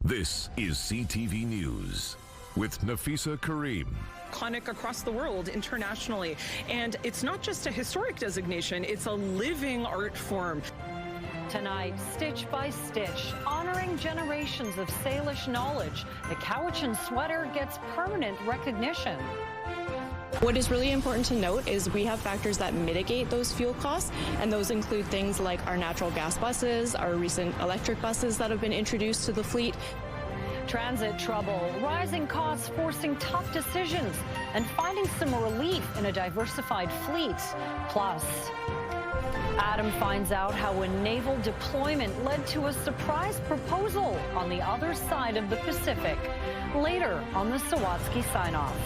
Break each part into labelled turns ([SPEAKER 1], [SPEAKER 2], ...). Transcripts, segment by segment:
[SPEAKER 1] This is CTV News with Nafisa Karim.
[SPEAKER 2] Iconic across the world internationally. And it's not just a historic designation, it's a living art form.
[SPEAKER 3] Tonight, stitch by stitch, honoring generations of Salish knowledge, the Cowichan sweater gets permanent recognition.
[SPEAKER 4] What is really important to note is we have factors that mitigate those fuel costs, and those include things like our natural gas buses, our recent electric buses that have been introduced to the fleet.
[SPEAKER 3] Transit trouble, rising costs forcing tough decisions, and finding some relief in a diversified fleet. Plus, Adam finds out how a naval deployment led to a surprise proposal on the other side of the Pacific. Later on the Sawatsky sign-off.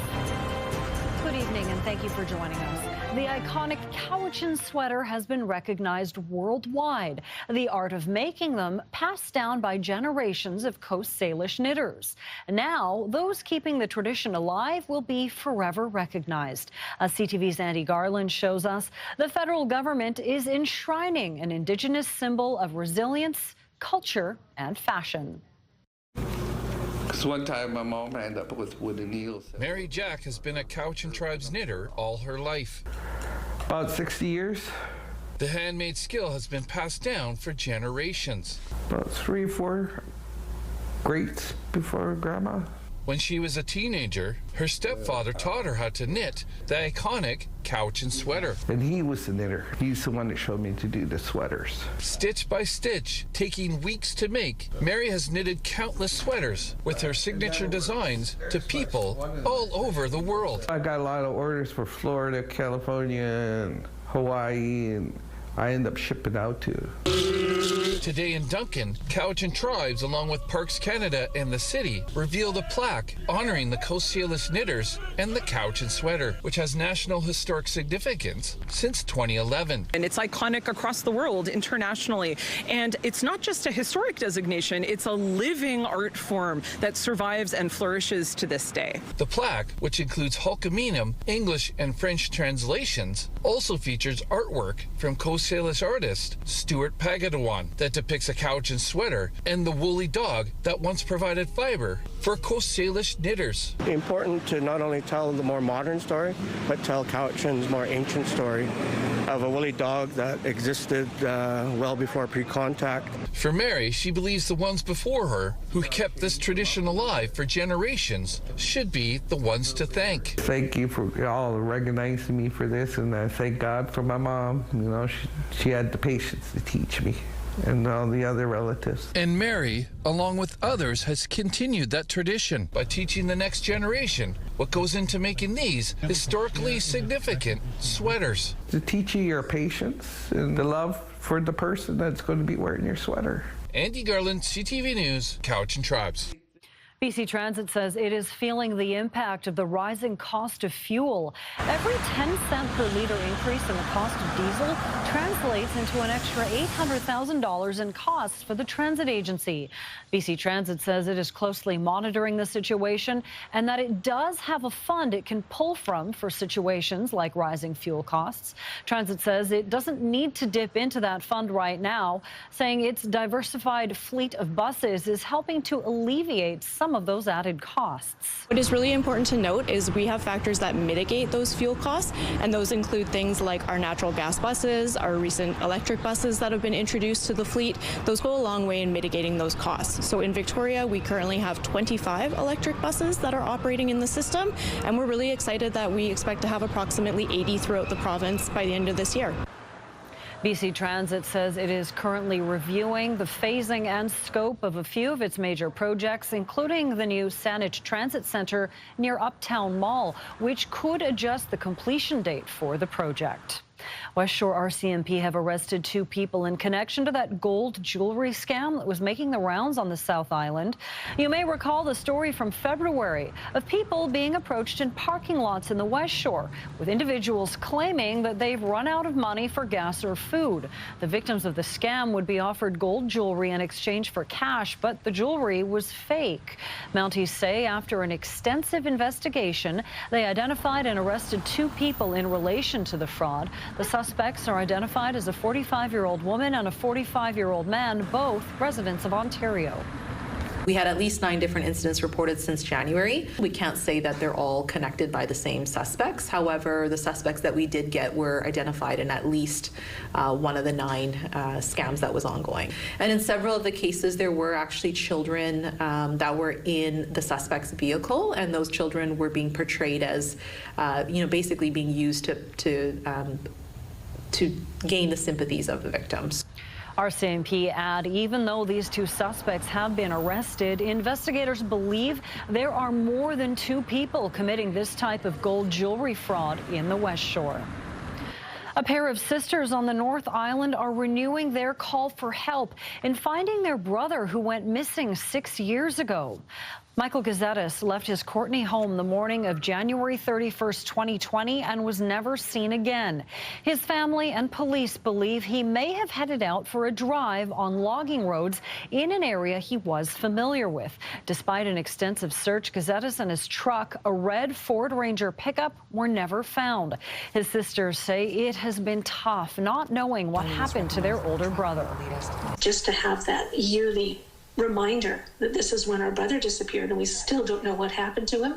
[SPEAKER 3] Good evening and thank you for joining us. The iconic Cowichan sweater has been recognized worldwide. The art of making them passed down by generations of Coast Salish knitters. Now, those keeping the tradition alive will be forever recognized. CTV's Andy Garland shows us the federal government is enshrining an indigenous symbol of resilience, culture, and fashion.
[SPEAKER 5] One time my mom ended up with wooden needles.
[SPEAKER 6] Mary Jack has been a Cowichan tribe's knitter all her life.
[SPEAKER 5] About 60 years.
[SPEAKER 6] The handmade skill has been passed down for generations.
[SPEAKER 5] About 3 or 4 greats before Grandma.
[SPEAKER 6] When she was a teenager, her stepfather taught her how to knit the iconic Cowichan sweater.
[SPEAKER 5] And he was the knitter. He's the one that showed me to do the sweaters.
[SPEAKER 6] Stitch by stitch, taking weeks to make, Mary has knitted countless sweaters with her signature designs to people all over the world.
[SPEAKER 5] I got a lot of orders for Florida, California, and Hawaii, and I end up shipping out to.
[SPEAKER 6] Today in Duncan, Cowichan tribes, along with Parks Canada and the city, revealed a plaque honoring the Coast Salish knitters and the Cowichan sweater, which has national historic significance since 2011.
[SPEAKER 2] And it's iconic across the world internationally. And it's not just a historic designation, it's a living art form that survives and flourishes to this day.
[SPEAKER 6] The plaque, which includes Hulkaminam, English and French translations, also features artwork from Coast Salish artist Stuart Pagadawan that depicts a Cowichan sweater and the woolly dog that once provided fiber for Coast Salish knitters.
[SPEAKER 7] Important to not only tell the more modern story, but tell Cowichan's more ancient story of a woolly dog that existed well before pre-contact.
[SPEAKER 6] For Mary, she believes the ones before her who kept this tradition alive for generations should be the ones to thank.
[SPEAKER 5] Thank you for all recognizing me for this, and I thank God for my mom. You know, she had the patience to teach me, and all the other relatives.
[SPEAKER 6] And Mary, along with others, has continued that tradition by teaching the next generation what goes into making these historically significant sweaters.
[SPEAKER 5] To teach you your patience and the love for the person that's going to be wearing your sweater.
[SPEAKER 6] Andy Garland, CTV News, Cowichan Tribes.
[SPEAKER 3] BC Transit says it is feeling the impact of the rising cost of fuel. Every 10-cent per litre increase in the cost of diesel translates into an extra $800,000 in costs for the transit agency. BC Transit says it is closely monitoring the situation and that it does have a fund it can pull from for situations like rising fuel costs. Transit says it doesn't need to dip into that fund right now, saying its diversified fleet of buses is helping to alleviate some of those added costs.
[SPEAKER 4] What is really important to note is we have factors that mitigate those fuel costs, and those include things like our natural gas buses, our recent electric buses that have been introduced to the fleet. Those go a long way in mitigating those costs. So in Victoria, we currently have 25 electric buses that are operating in the system, and we're really excited that we expect to have approximately 80 throughout the province by the end of this year.
[SPEAKER 3] BC Transit says it is currently reviewing the phasing and scope of a few of its major projects, including the new Saanich Transit Centre near Uptown Mall, which could adjust the completion date for the project. West Shore RCMP have arrested 2 people in connection to that gold jewelry scam that was making the rounds on the South Island. You may recall the story from February of people being approached in parking lots in the West Shore, with individuals claiming that they've run out of money for gas or food. The victims of the scam would be offered gold jewelry in exchange for cash, but the jewelry was fake. Mounties say after an extensive investigation, they identified and arrested 2 people in relation to the fraud. The suspects are identified as a 45-year-old woman and a 45-year-old man, both residents of Ontario.
[SPEAKER 8] We had at least 9 different incidents reported since January. We can't say that they're all connected by the same suspects. However, the suspects that we did get were identified in at least one of the 9 scams that was ongoing. And in several of the cases, there were actually children that were in the suspect's vehicle, and those children were being portrayed as, basically being used to gain the sympathies of the victims.
[SPEAKER 3] RCMP add even though these 2 suspects have been arrested, investigators believe there are more than 2 people committing this type of gold jewelry fraud in the West Shore. A pair of sisters on the North Island are renewing their call for help in finding their brother who went missing 6 years ago. Michael Gazettis left his Courtenay home the morning of January 31st, 2020 and was never seen again. His family and police believe he may have headed out for a drive on logging roads in an area he was familiar with. Despite an extensive search, Gazettis and his truck, a red Ford Ranger pickup, were never found. His sisters say it has been tough not knowing what happened to their older brother.
[SPEAKER 9] Just to have that yearly reminder that this is when our brother disappeared and we still don't know what happened to him.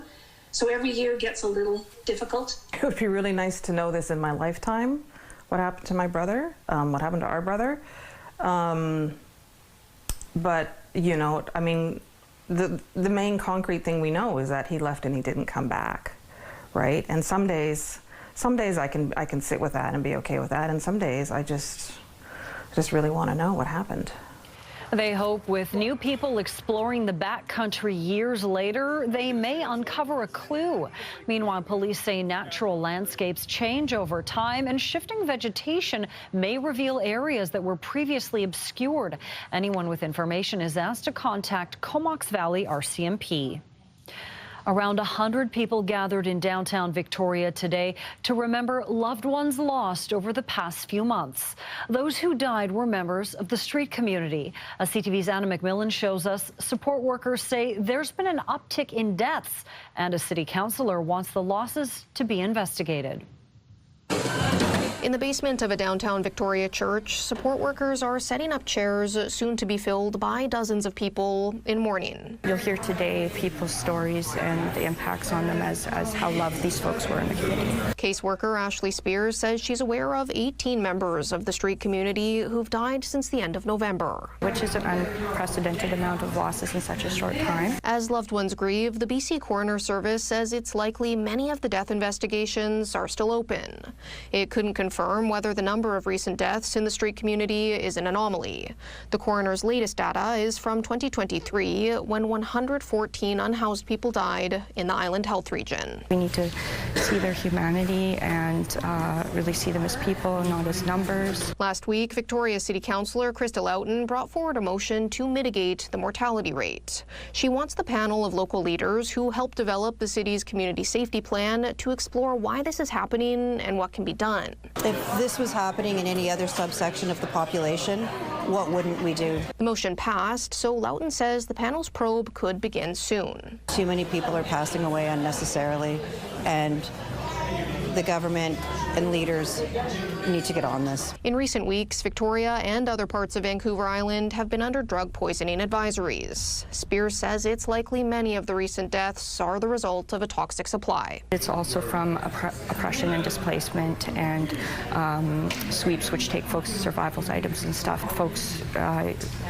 [SPEAKER 9] So every year gets a little difficult.
[SPEAKER 10] It would be really nice to know this in my lifetime, what happened to my brother, what happened to our brother. But, you know, I mean, the main concrete thing we know is that he left and he didn't come back, right? And some days I can sit with that and be okay with that, and some days I just really want to know what happened.
[SPEAKER 3] They hope with new people exploring the backcountry years later, they may uncover a clue. Meanwhile, police say natural landscapes change over time and shifting vegetation may reveal areas that were previously obscured. Anyone with information is asked to contact Comox Valley RCMP. Around 100 people gathered in downtown Victoria today to remember loved ones lost over the past few months. Those who died were members of the street community. As CTV's Anna McMillan shows us, support workers say there's been an uptick in deaths, and a city councillor wants the losses to be investigated.
[SPEAKER 11] In the basement of a downtown Victoria church, support workers are setting up chairs soon to be filled by dozens of people in mourning.
[SPEAKER 12] You'll hear today people's stories and the impacts on them as how loved these folks were in the community.
[SPEAKER 11] Caseworker Ashley Spears says she's aware of 18 members of the street community who've died since the end of November.
[SPEAKER 12] Which is an unprecedented amount of losses in such a short time.
[SPEAKER 11] As loved ones grieve, the BC Coroner Service says it's likely many of the death investigations are still open. It couldn't confirm whether the number of recent deaths in the street community is an anomaly. The coroner's latest data is from 2023, when 114 unhoused people died in the Island Health Region.
[SPEAKER 12] We need to see their humanity and really see them as people, not as numbers.
[SPEAKER 11] Last week, Victoria City Councillor Krista Loughton brought forward a motion to mitigate the mortality rate. She wants the panel of local leaders who helped develop the city's community safety plan to explore why this is happening and what can be done.
[SPEAKER 13] If this was happening in any other subsection of the population, what wouldn't we do?
[SPEAKER 11] The motion passed, so Loughton says the panel's probe could begin soon.
[SPEAKER 13] Too many people are passing away unnecessarily, and the government and leaders need to get on this.
[SPEAKER 11] In recent weeks, Victoria and other parts of Vancouver Island have been under drug poisoning advisories. Spears says it's likely many of the recent deaths are the result of a toxic supply.
[SPEAKER 12] It's also from oppression and displacement and sweeps, which take folks' survival items and stuff. Folks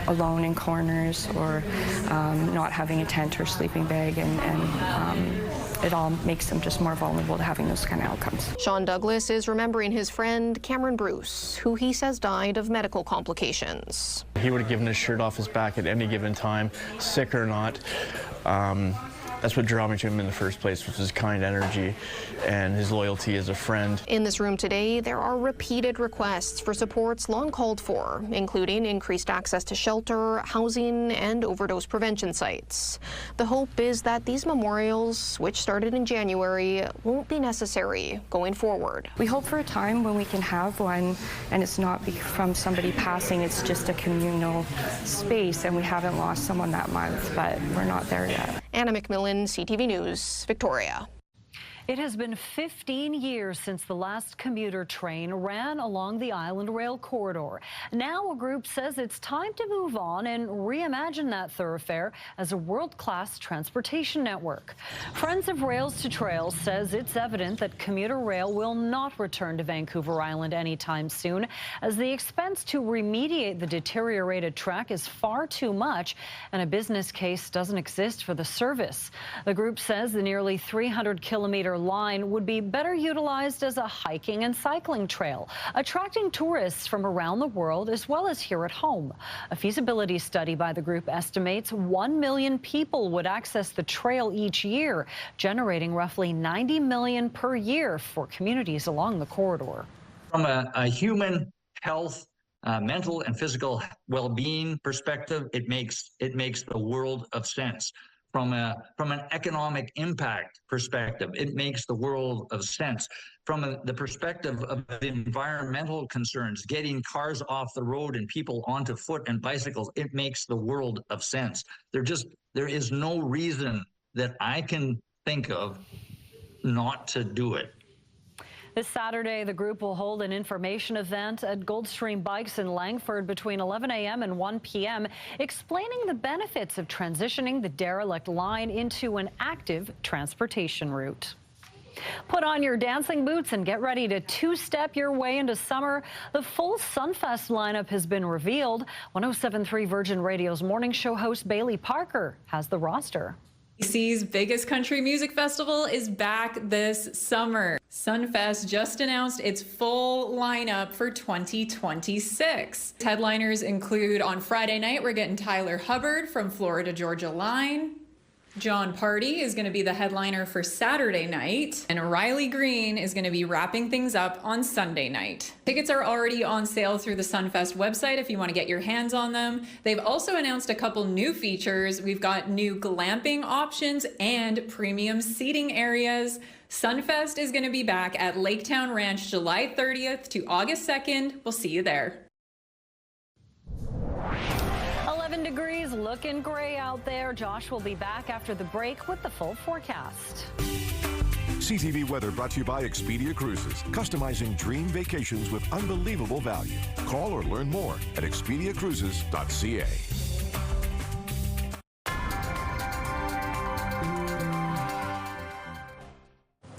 [SPEAKER 12] alone in corners or not having a tent or sleeping bag, and it all makes them just more vulnerable to having those kind of outcomes.
[SPEAKER 11] Sean Douglas is remembering his friend Cameron Bruce, who he says died of medical complications.
[SPEAKER 14] He would have given his shirt off his back at any given time, sick or not. That's what drew me to him in the first place, was his kind energy and his loyalty as a friend.
[SPEAKER 11] In this room today, there are repeated requests for supports long called for, including increased access to shelter, housing, and overdose prevention sites. The hope is that these memorials, which started in January, won't be necessary going forward.
[SPEAKER 12] We hope for a time when we can have one, and it's not from somebody passing, it's just a communal space, and we haven't lost someone that month, but we're not there yet.
[SPEAKER 11] Anna McMillan, CTV News, Victoria.
[SPEAKER 3] It has been 15 years since the last commuter train ran along the Island Rail corridor. Now a group says it's time to move on and reimagine that thoroughfare as a world-class transportation network. Friends of Rails to Trails says it's evident that commuter rail will not return to Vancouver Island anytime soon, as the expense to remediate the deteriorated track is far too much and a business case doesn't exist for the service. The group says the nearly 300-kilometer line would be better utilized as a hiking and cycling trail, attracting tourists from around the world as well as here at home. A feasibility study by the group estimates 1 million people would access the trail each year, generating roughly $90 million per year for communities along the corridor.
[SPEAKER 15] From a human health, mental and physical well-being perspective, it makes the world of sense. From an economic impact perspective, it makes the world of sense. From the perspective of the environmental concerns, getting cars off the road and people onto foot and bicycles, it makes the world of sense. There is no reason that I can think of not to do it.
[SPEAKER 3] This Saturday, the group will hold an information event at Goldstream Bikes in Langford between 11 a.m. and 1 p.m., explaining the benefits of transitioning the derelict line into an active transportation route. Put on your dancing boots and get ready to two-step your way into summer. The full Sunfest lineup has been revealed. 107.3 Virgin Radio's morning show host Bailey Parker has the roster.
[SPEAKER 16] BC's biggest country music festival is back this summer. Sunfest just announced its full lineup for 2026. Headliners include, on Friday night, we're getting Tyler Hubbard from Florida Georgia Line. John Party is going to be the headliner for Saturday night, and Riley Green is going to be wrapping things up on Sunday night. Tickets are already on sale through the Sunfest website if you want to get your hands on them. They've also announced a couple new features. We've got new glamping options and premium seating areas. Sunfest is going to be back at Laketown Ranch July 30th to August 2nd. We'll see you there.
[SPEAKER 3] 11 degrees, looking gray out there. Josh will be back after the break with the full forecast.
[SPEAKER 1] CTV weather brought to you by Expedia Cruises, customizing dream vacations with unbelievable value. Call or learn more at expediacruises.ca.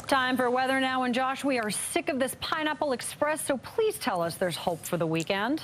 [SPEAKER 3] Time for weather now, and Josh, we are sick of this Pineapple Express, so please tell us there's hope for the weekend.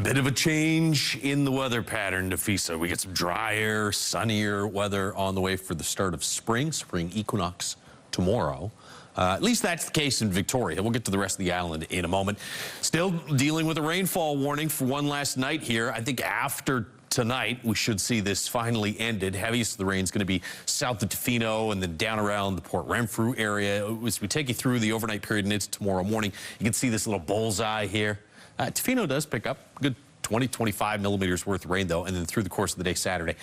[SPEAKER 17] Bit of a change in the weather pattern, Nafisa. We get some drier, sunnier weather on the way for the start of spring equinox tomorrow. At least that's the case in Victoria. We'll get to the rest of the island in a moment. Still dealing with a rainfall warning for one last night here. I think after tonight, we should see this finally ended. Heaviest of the rain is going to be south of Tofino and then down around the Port Renfrew area. As we take you through the overnight period and into tomorrow morning, you can see this little bullseye here. Tofino does pick up a good 20, 25 millimeters worth of rain, though, and then through the course of the day Saturday,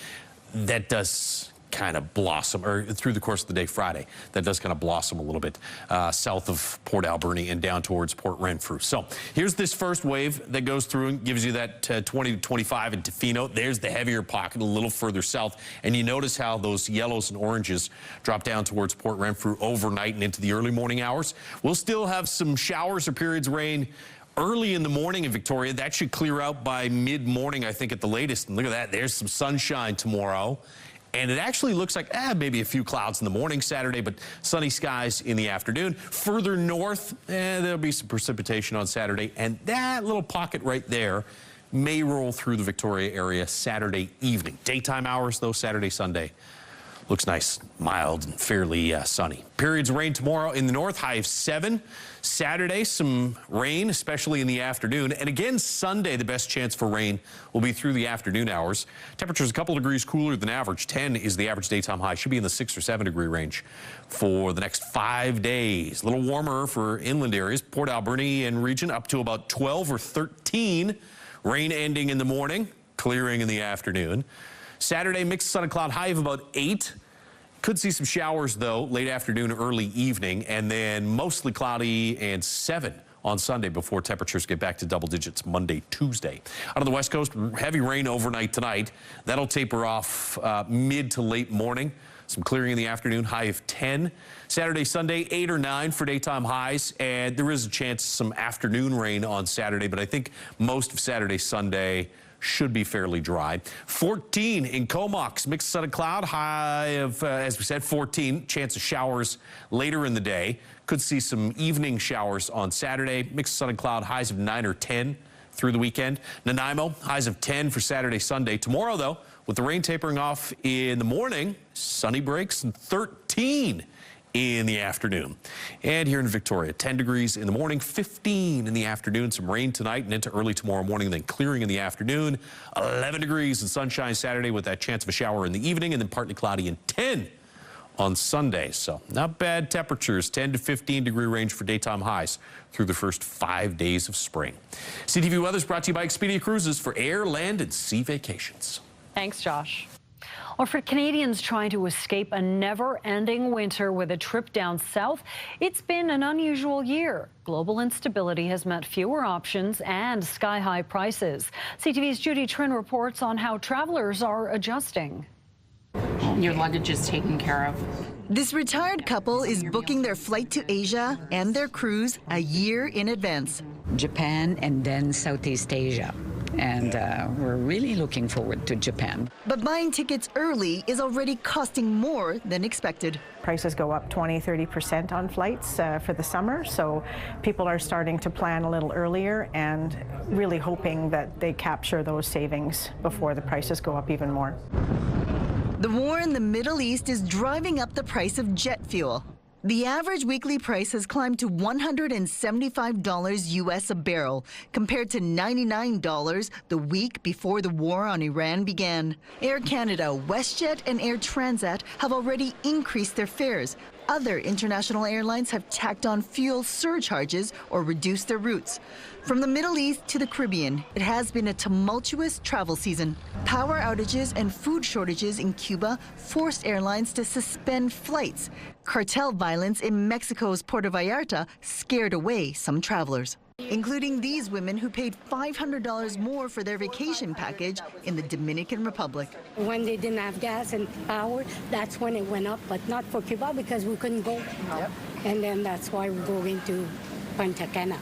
[SPEAKER 17] that does kind of blossom, or through the course of the day Friday, that does kind of blossom a little bit south of Port Alberni and down towards Port Renfrew. So here's this first wave that goes through and gives you that 20 to 25 in Tofino. There's the heavier pocket a little further south, and you notice how those yellows and oranges drop down towards Port Renfrew overnight and into the early morning hours. We'll still have some showers or periods of rain early in the morning in Victoria. That should clear out by mid-morning, I think, at the latest. And look at that. There's some sunshine tomorrow. And it actually looks like maybe a few clouds in the morning Saturday, but sunny skies in the afternoon. Further north, there'll be some precipitation on Saturday. And that little pocket right there may roll through the Victoria area Saturday evening. Daytime hours, though, Saturday, Sunday. Looks nice, mild, and fairly sunny. Periods of rain tomorrow in the north, high of 7. Saturday, some rain, especially in the afternoon. And again, Sunday, the best chance for rain will be through the afternoon hours. Temperatures a couple degrees cooler than average. 10 is the average daytime high. Should be in the 6 or 7 degree range for the next 5 days. A little warmer for inland areas. Port Alberni and region up to about 12 or 13. Rain ending in the morning, clearing in the afternoon. Saturday, mixed sun and cloud, high of about 8. Could see some showers, though, late afternoon, early evening, and then mostly cloudy and 7 on Sunday before temperatures get back to double digits Monday, Tuesday. Out on the west coast, heavy rain overnight tonight. That'll taper off mid to late morning. Some clearing in the afternoon, high of 10. Saturday, Sunday, 8 or 9 for daytime highs. And there is a chance of some afternoon rain on Saturday, but I think most of Saturday, Sunday should be fairly dry. 14 in Comox, mixed sun and cloud, high of, as we said, 14. Chance of showers later in the day. Could see some evening showers on Saturday. Mixed sun and cloud, highs of 9 or 10 through the weekend. Nanaimo, highs of 10 for Saturday, Sunday. Tomorrow, though, with the rain tapering off in the morning, sunny breaks and 13 in the afternoon. And here in Victoria, 10 degrees in the morning, 15 in the afternoon. Some rain tonight and into early tomorrow morning, then clearing in the afternoon. 11 degrees and sunshine Saturday with that chance of a shower in the evening, and then partly cloudy and 10 on Sunday. So not bad temperatures, 10 to 15 degree range for daytime highs through the first 5 days of spring. CTV Weather is brought to you by Expedia Cruises for air, land, and sea vacations.
[SPEAKER 3] Thanks, Josh. Well, for Canadians trying to escape a never-ending winter with a trip down south, it's been an unusual year. Global instability has meant fewer options and sky-high prices. CTV's Judy Trin reports on how travelers are adjusting.
[SPEAKER 18] Your luggage is taken care of. This retired couple is booking their flight to Asia and their cruise a year in advance.
[SPEAKER 19] Japan and then Southeast Asia. And we're really looking forward to Japan.
[SPEAKER 18] But buying tickets early is already costing more than expected.
[SPEAKER 20] Prices go up 20-30% on flights for the summer, so people are starting to plan a little earlier and really hoping that they capture those savings before the prices go up even more.
[SPEAKER 18] The war in the Middle East is driving up the price of jet fuel. The average weekly price has climbed to $175 US a barrel, compared to $99 the week before the war on Iran began. Air Canada, WestJet, and Air Transat have already increased their fares. Other international airlines have tacked on fuel surcharges or reduced their routes. From the Middle East to the Caribbean, it has been a tumultuous travel season. Power outages and food shortages in Cuba forced airlines to suspend flights. Cartel violence in Mexico's Puerto Vallarta scared away some travelers, including these women who paid $500 more for their vacation package in the Dominican Republic.
[SPEAKER 21] When they didn't have gas and power, that's when it went up, but not for Cuba because we couldn't go. Yep. And then that's why we're going to Punta Cana.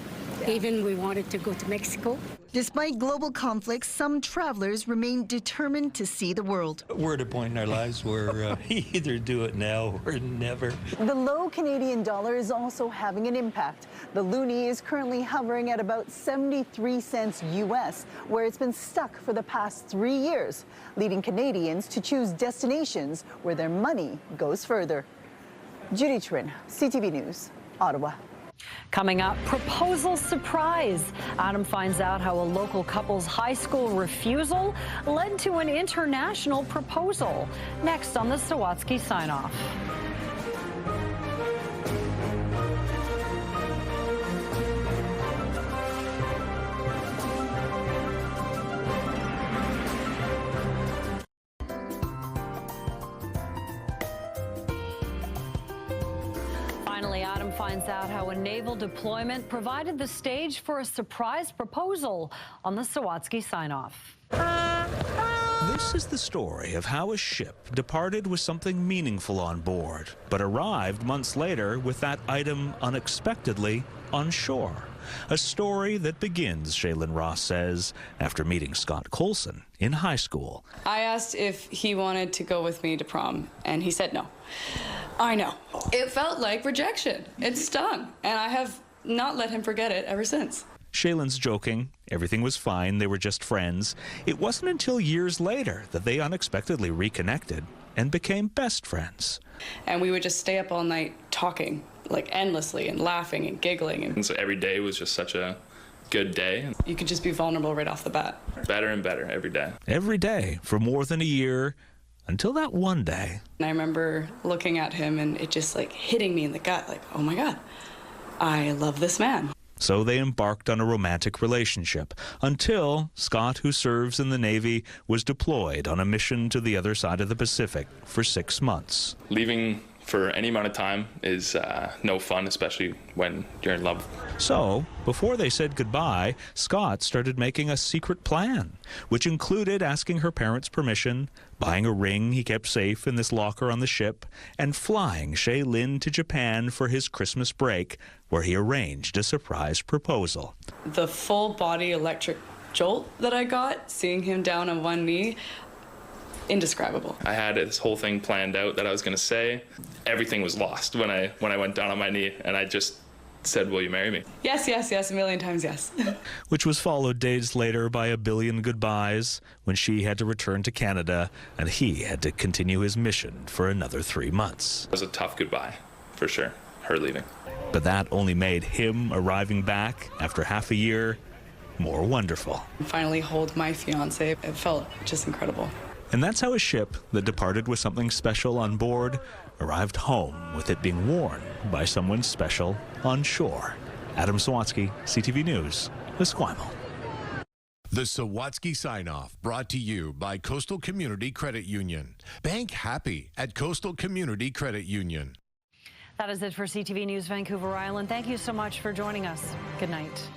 [SPEAKER 21] Even we wanted to go to Mexico.
[SPEAKER 18] Despite global conflicts, some travelers remain determined to see the world.
[SPEAKER 22] We're at a point in our lives where either do it now or never.
[SPEAKER 18] The low Canadian dollar is also having an impact. The loonie is currently hovering at about 73 cents US, where it's been stuck for the past 3 years, leading Canadians to choose destinations where their money goes further. Judy Trin, CTV News, Ottawa.
[SPEAKER 3] Coming up, proposal surprise. Adam finds out how a local couple's high school refusal led to an international proposal. Next on the Sawatsky Sign-Off. Finally, Adam finds out how a naval deployment provided the stage for a surprise proposal on the Sawatsky Sign-Off.
[SPEAKER 23] This is the story of how a ship departed with something meaningful on board, but arrived months later with that item unexpectedly on shore. A story that begins, Shaylin Ross says, after meeting Scott Colson in high school.
[SPEAKER 24] I asked if he wanted to go with me to prom, and he said no. I know. It felt like rejection. It stung, and I have not let him forget it ever since.
[SPEAKER 23] Shaylin's joking. Everything was fine. They were just friends. It wasn't until years later that they unexpectedly reconnected and became best friends.
[SPEAKER 24] And we would just stay up all night talking, like endlessly, and laughing and giggling.
[SPEAKER 25] And so every day was just such a good day.
[SPEAKER 24] You could just be vulnerable right off the bat.
[SPEAKER 25] Better and better every day.
[SPEAKER 23] Every day for more than a year, until that one day.
[SPEAKER 24] And I remember looking at him and it just like hitting me in the gut, like, oh my God, I love this man.
[SPEAKER 23] So they embarked on a romantic relationship until Scott, who serves in the Navy, was deployed on a mission to the other side of the Pacific for 6 months.
[SPEAKER 25] Leaving for any amount of time is no fun, especially when you're in love.
[SPEAKER 23] So, before they said goodbye, Scott started making a secret plan, which included asking her parents' permission, buying a ring he kept safe in this locker on the ship, and flying Shaylin to Japan for his Christmas break, where he arranged a surprise proposal.
[SPEAKER 24] The full body electric jolt that I got, seeing him down on one knee, indescribable.
[SPEAKER 25] I had this whole thing planned out that I was going to say. Everything was lost when I went down on my knee, and I just said, "Will you marry me?"
[SPEAKER 24] Yes, yes, yes, a million times yes.
[SPEAKER 23] Which was followed days later by a billion goodbyes when she had to return to Canada and he had to continue his mission for another 3 months.
[SPEAKER 25] It was a tough goodbye, for sure, her leaving.
[SPEAKER 23] But that only made him arriving back after half a year more wonderful.
[SPEAKER 24] Finally hold my fiance. It felt just incredible.
[SPEAKER 23] And that's how a ship that departed with something special on board arrived home with it being worn by someone special on shore. Adam Sawatsky, CTV News, Esquimalt.
[SPEAKER 1] The Sawatsky Sign-Off, brought to you by Coastal Community Credit Union. Bank happy at Coastal Community Credit Union.
[SPEAKER 3] That is it for CTV News Vancouver Island. Thank you so much for joining us. Good night.